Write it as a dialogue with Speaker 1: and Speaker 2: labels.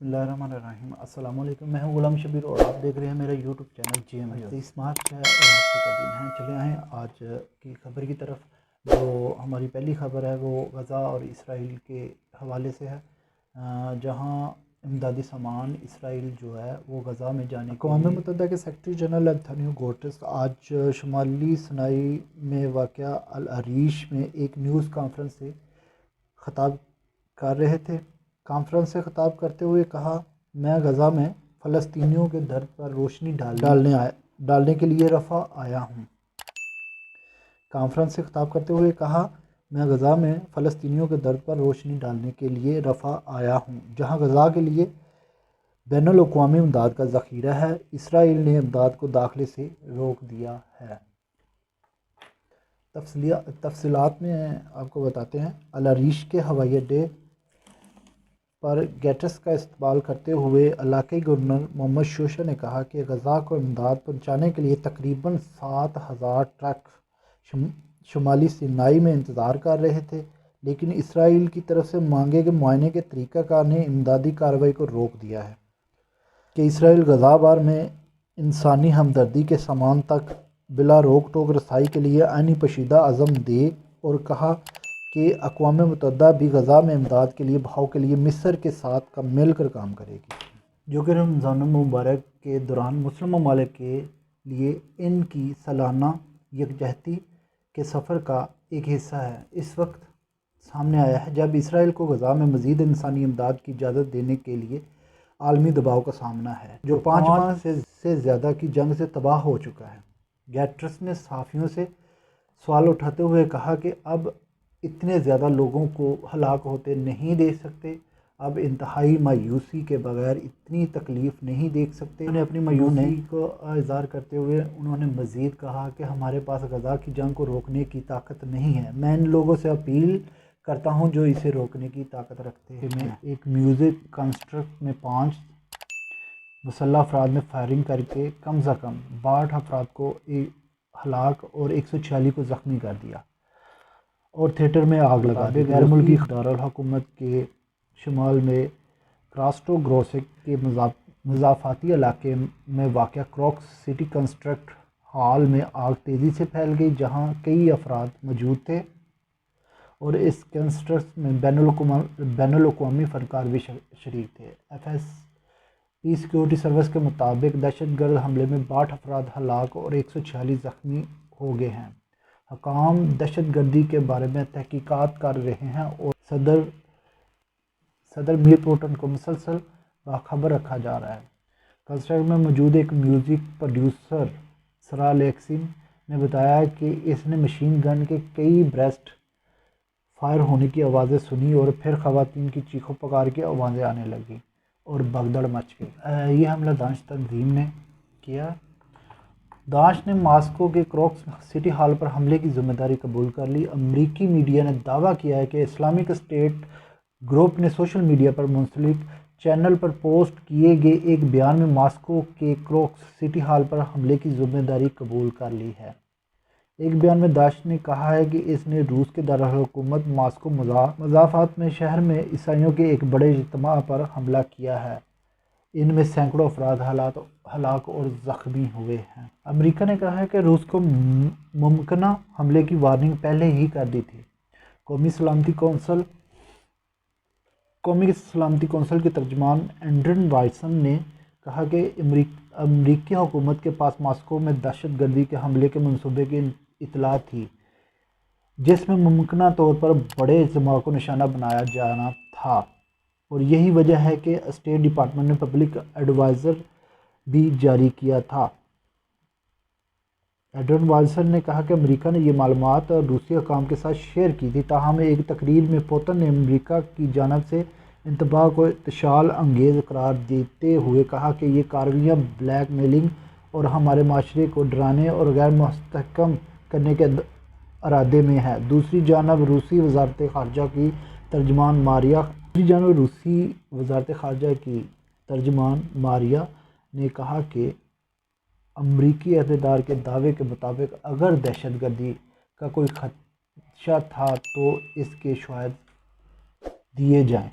Speaker 1: बिस्मिल्लाहिर्रहमानिर्रहीम। अस्सलाम वालेकुम। मैं हूं गुलाम शबीर और आप देख रहे हैं मेरा यूट्यूब चैनल GM। 23 मार्च है और हफ्ते का दिन है। चले आएँ आज की खबर की तरफ। जो हमारी पहली खबर है वो गज़ा और इसराइल के हवाले से है, जहां इमदादी सामान इसराइल जो है वो गज़ा में जाने अक़वाम मुत्तहिदा के सेक्रेटरी जनरल एंथोनियो गुटेरेस आज शुमाली सिनाई में वाक़या अल अरीश में एक न्यूज़ कॉन्फ्रेंस से ख़िताब कर रहे थे। कॉन्फ्रेंस से ख़िताब करते हुए कहा, मैं गज़ा में फ़लस्तीनियों के दर्द पर रोशनी डालने के लिए रफ़ा आया हूँ। कॉन्फ्रेंस से ख़िताब करते हुए कहा, मैं गज़ा में फ़लस्तीनियों के दर्द पर रोशनी डालने के लिए रफ़ा आया हूँ, जहाँ गज़ा के लिए बैनुल अक़वामी इमदाद का ज़ख़ीरा है। इसराइल ने इमदाद को दाखिले से रोक दिया है। तफसीलात में आपको बताते हैं। अल अरीश के हवाई अड्डे पर गुटेरेस का इस्तकबाल करते हुए इलाक़ाई गवर्नर मोहम्मद शोशा ने कहा कि गज़ा को इमदाद पहुँचाने के लिए तकरीबन 7,000 ट्रक शुमाली सिनाई में इंतज़ार कर रहे थे, लेकिन इसराइल की तरफ से मांगे गए मुआयने के तरीक़ाकार ने इमदादी कार्रवाई को रोक दिया है कि इसराइल गज़ा बार में इंसानी हमदर्दी के सामान तक बिला रोक टोक रसाई के लिए आईनी पोशीदा अज़म दे और कहा कि अक़वाम मुत्तहिदा भी गज़ा में इमदाद के लिए बहाव के लिए मिस्र के साथ मिलकर काम करेगी, जो कि रमज़ान मुबारक के दौरान मुस्लिम ममालिक के लिए इनकी सालाना यकजहती के सफ़र का एक हिस्सा है। इस वक्त सामने आया है जब इसराइल को गज़ा में मज़ीद इंसानी इमदाद की इजाज़त देने के लिए आलमी दबाव का सामना है, जो 5 माह से ज़्यादा की जंग से तबाह हो चुका है। गुटेरेस ने सहाफ़ियों से सवाल उठाते हुए कहा कि अब इतने ज़्यादा लोगों को हलाक होते नहीं देख सकते, अब इंतहाई मायूसी के बगैर इतनी तकलीफ़ नहीं देख सकते। उन्होंने अपनी मायूसी को इज़हार करते हुए उन्होंने मज़ीद कहा कि हमारे पास गज़ा की जंग को रोकने की ताकत नहीं है। मैं इन लोगों से अपील करता हूं जो इसे रोकने की ताकत रखते हैं। एक म्यूज़िक कंस्ट्रक्ट में 5 मुसल्लह अफराद ने फायरिंग करके कम से कम 62 अफराद को हलाक और 146 को ज़ख्मी कर दिया और थिएटर में आग लगा दी। गैर मुल्की दारुल हुकूमत के शुमाल में क्रास्टो ग्रोसे के मज़ाफ़ाती इलाके में वाक़या क्रॉक्स सिटी कंस्ट्रक्ट हॉल में आग तेज़ी से फैल गई, जहां कई अफराद मौजूद थे और इस कंस्ट्रक्ट में बैनुल अक़वामी फ़नकार भी शरीक थे। FSP सिक्योरिटी सर्विस के मुताबिक दहशतगर्द हमले में 62 अफराद हलाक और 146 ज़ख्मी हो गए हैं। हकाम दहशतगर्दी के बारे में तहकीकात कर रहे हैं और सदर मीर पोटन को मुसलसल बाखबर रखा जा रहा है। कंस्ट्रक्ट में मौजूद एक म्यूज़िक प्रोड्यूसर सरा लेक्सिन ने बताया कि इसने मशीन गन के कई ब्रेस्ट फायर होने की आवाज़ें सुनी और फिर ख़वातीन की चीखों पुकार की आवाज़ें आने लगी और भगदड़ मच गई। ये हमला दाइश तंजीम ने किया। दाइश ने मॉस्को के क्रॉक्स सिटी हॉल पर हमले की जिम्मेदारी कबूल कर ली। अमरीकी मीडिया ने दावा किया है कि इस्लामिक स्टेट ग्रुप ने सोशल मीडिया पर मुंसलिक चैनल पर पोस्ट किए गए एक बयान में मॉस्को के क्रॉक्स सिटी हॉल पर हमले की जिम्मेदारी कबूल कर ली है। एक बयान में दाइश ने कहा है कि इसने रूस के दारुल-हुकूमत मॉस्को मज़ाफ़ात में शहर में ईसाइयों के एक बड़े इज्तिमा पर हमला किया है। इनमें सैकड़ों अफराद हलाक और ज़ख्मी हुए हैं। अमेरिका ने कहा है कि रूस को मुमकिना हमले की वार्निंग पहले ही कर दी थी। कौमी सलामती कौंसिल के तर्जुमान एंड्रन वाइसन ने कहा कि अमरीकी हुकूमत के पास मॉस्को में दहशतगर्दी के हमले के मंसूबे की इत्तला थी, जिसमें मुमकिना तौर पर बड़े इज्तिमा को निशाना बनाया जाना था, और यही वजह है कि स्टेट डिपार्टमेंट ने पब्लिक एडवाइज़र भी जारी किया था। एंड्रन वाइसन ने कहा कि अमेरिका ने ये मालूमात रूसी हुकाम के साथ शेयर की थी, ताहम एक तकरीर में पुतिन ने अमेरिका की जानब से इंतबाह को इत्शाल अंगेज़ करार देते हुए कहा कि ये कार्रवाइयाँ ब्लैक मेलिंग और हमारे माशरे को डराने और गैर मुस्तहकम करने के इरादे में है। दूसरी जानब रूसी वज़ारत ख़ारजा की तर्जुमान मारिया ने कहा कि अमरीकी अहदेदार के दावे के मुताबिक अगर दहशतगर्दी का कोई खदशा था तो इसके शवाहिद दिए जाएं।